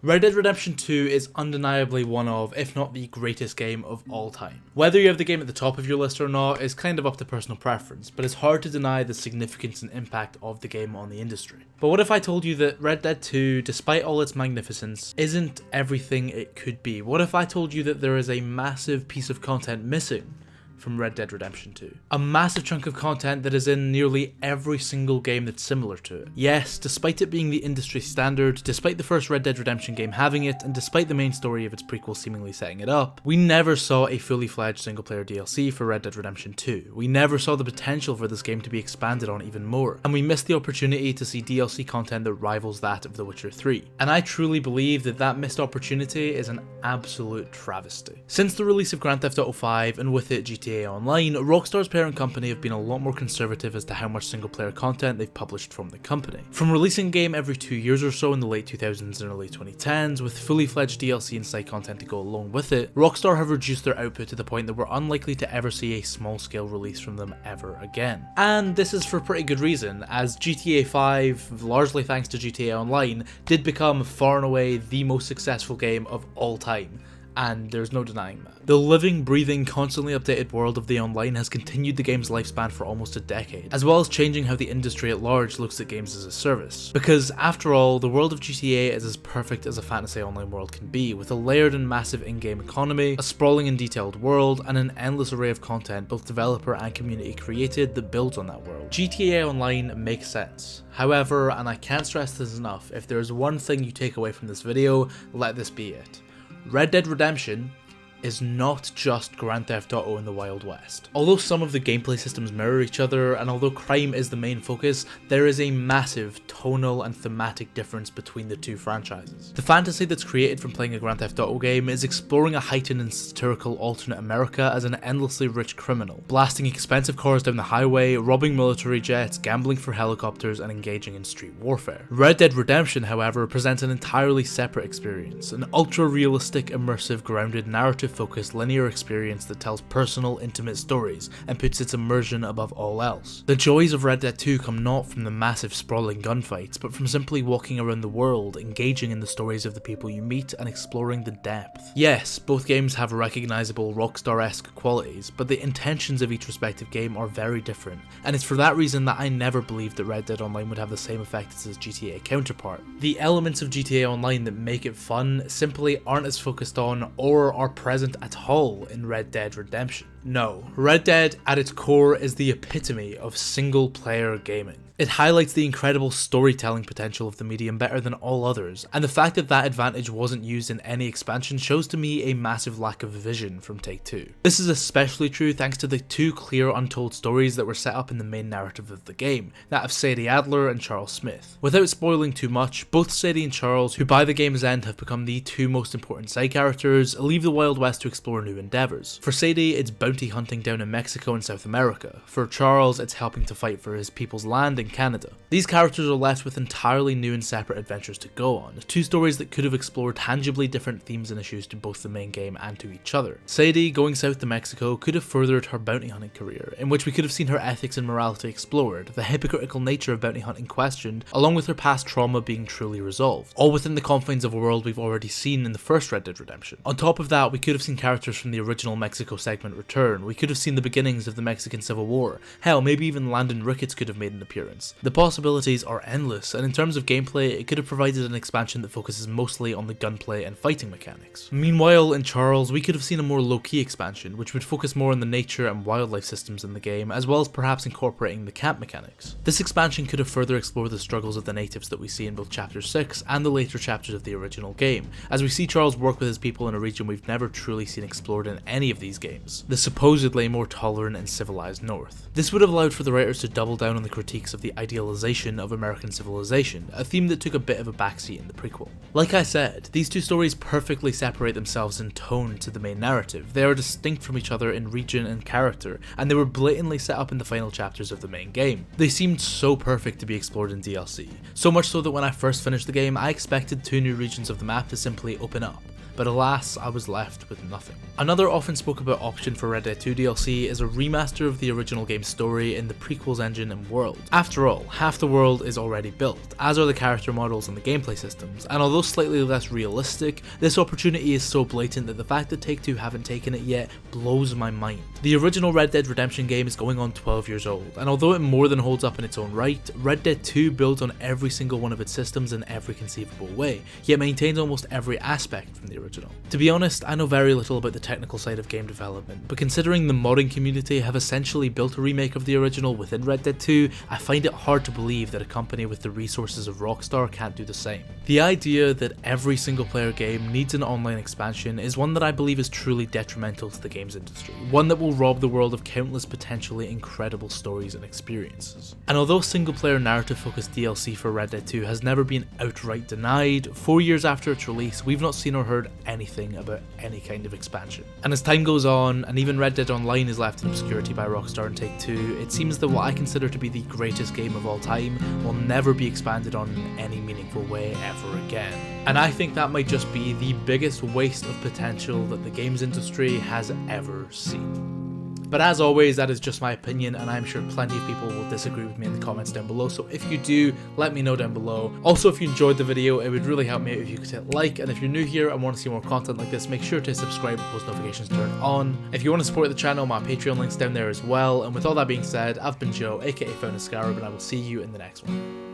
Red Dead Redemption 2 is undeniably one of, if not the greatest game of all time. Whether you have the game at the top of your list or not is kind of up to personal preference, but it's hard to deny the significance and impact of the game on the industry. But what if I told you that Red Dead 2, despite all its magnificence, isn't everything it could be? What if I told you that there is a massive piece of content missing from Red Dead Redemption 2. A massive chunk of content that is in nearly every single game that's similar to it. Yes, despite it being the industry standard, despite the first Red Dead Redemption game having it, and despite the main story of its prequel seemingly setting it up, we never saw a fully fledged single player DLC for Red Dead Redemption 2. We never saw the potential for this game to be expanded on even more, and we missed the opportunity to see DLC content that rivals that of The Witcher 3. And I truly believe that that missed opportunity is an absolute travesty. Since the release of Grand Theft Auto 5, and with it GTA Online, Rockstar's parent company have been a lot more conservative as to how much single player content they've published from the company. From releasing a game every 2 years or so in the late 2000s and early 2010s, with fully fledged DLC and side content to go along with it, Rockstar have reduced their output to the point that we're unlikely to ever see a small scale release from them ever again. And this is for pretty good reason, as GTA 5, largely thanks to GTA Online, did become far and away the most successful game of all time. And there's no denying that. The living, breathing, constantly updated world of the online has continued the game's lifespan for almost a decade, as well as changing how the industry at large looks at games as a service. Because, after all, the world of GTA is as perfect as a fantasy online world can be, with a layered and massive in-game economy, a sprawling and detailed world, and an endless array of content, both developer and community created, that builds on that world. GTA Online makes sense. However, and I can't stress this enough, if there is one thing you take away from this video, let this be it. Red Dead Redemption is not just Grand Theft Auto in the Wild West. Although some of the gameplay systems mirror each other, and although crime is the main focus, there is a massive tonal and thematic difference between the two franchises. The fantasy that's created from playing a Grand Theft Auto game is exploring a heightened and satirical alternate America as an endlessly rich criminal, blasting expensive cars down the highway, robbing military jets, gambling for helicopters, and engaging in street warfare. Red Dead Redemption, however, presents an entirely separate experience, an ultra-realistic, immersive, grounded, narrative-focused linear experience that tells personal, intimate stories and puts its immersion above all else. The joys of Red Dead 2 come not from the massive sprawling gunfights, but from simply walking around the world, engaging in the stories of the people you meet, and exploring the depth. Yes, both games have recognizable Rockstar-esque qualities, but the intentions of each respective game are very different, and it's for that reason that I never believed that Red Dead Online would have the same effect as its GTA counterpart. The elements of GTA Online that make it fun simply aren't as focused on or are present at all in Red Dead Redemption. No, Red Dead at its core is the epitome of single player gaming. It highlights the incredible storytelling potential of the medium better than all others, and the fact that that advantage wasn't used in any expansion shows to me a massive lack of vision from Take-Two. This is especially true thanks to the two clear untold stories that were set up in the main narrative of the game, that of Sadie Adler and Charles Smith. Without spoiling too much, both Sadie and Charles, who by the game's end have become the two most important side characters, leave the Wild West to explore new endeavours. For Sadie, it's bounty hunting down in Mexico and South America. For Charles, it's helping to fight for his people's land in Canada. These characters are left with entirely new and separate adventures to go on, two stories that could have explored tangibly different themes and issues to both the main game and to each other. Sadie, going south to Mexico, could have furthered her bounty hunting career, in which we could have seen her ethics and morality explored, the hypocritical nature of bounty hunting questioned, along with her past trauma being truly resolved, all within the confines of a world we've already seen in the first Red Dead Redemption. On top of that, we could have seen characters from the original Mexico segment return, we could have seen the beginnings of the Mexican Civil War, hell, maybe even Landon Ricketts could have made an appearance. The possibilities are endless, and in terms of gameplay, it could have provided an expansion that focuses mostly on the gunplay and fighting mechanics. Meanwhile, in Charles, we could have seen a more low-key expansion, which would focus more on the nature and wildlife systems in the game, as well as perhaps incorporating the camp mechanics. This expansion could have further explored the struggles of the natives that we see in both Chapter 6 and the later chapters of the original game, as we see Charles work with his people in a region we've never truly seen explored in any of these games, the supposedly more tolerant and civilized North. This would have allowed for the writers to double down on the critiques of the idealization of American civilization, a theme that took a bit of a backseat in the prequel. Like I said, these two stories perfectly separate themselves in tone to the main narrative. They are distinct from each other in region and character, and they were blatantly set up in the final chapters of the main game. They seemed so perfect to be explored in DLC, so much so that when I first finished the game, I expected two new regions of the map to simply open up. but alas, I was left with nothing. Another often spoke about option for Red Dead 2 DLC is a remaster of the original game's story in the prequel's engine and world. After all, half the world is already built, as are the character models and the gameplay systems, and although slightly less realistic, this opportunity is so blatant that the fact that Take-Two haven't taken it yet blows my mind. The original Red Dead Redemption game is going on 12 years old, and although it more than holds up in its own right, Red Dead 2 builds on every single one of its systems in every conceivable way, yet maintains almost every aspect from the original. To be honest, I know very little about the technical side of game development, but considering the modding community have essentially built a remake of the original within Red Dead 2, I find it hard to believe that a company with the resources of Rockstar can't do the same. The idea that every single player game needs an online expansion is one that I believe is truly detrimental to the games industry, one that will rob the world of countless potentially incredible stories and experiences. And although single player narrative focused DLC for Red Dead 2 has never been outright denied, 4 years after its release we've not seen or heard anything about any kind of expansion. And as time goes on, and even Red Dead Online is left in obscurity by Rockstar and Take-Two, it seems that what I consider to be the greatest game of all time will never be expanded on in any meaningful way ever again. And I think that might just be the biggest waste of potential that the games industry has ever seen. But as always, that is just my opinion, and I'm sure plenty of people will disagree with me in the comments down below, so if you do, let me know down below. Also, if you enjoyed the video, it would really help me out if you could hit like, and if you're new here and want to see more content like this, make sure to subscribe and post notifications turned on. If you want to support the channel, my Patreon link's down there as well, and with all that being said, I've been Joe, aka Found Scarab, and I will see you in the next one.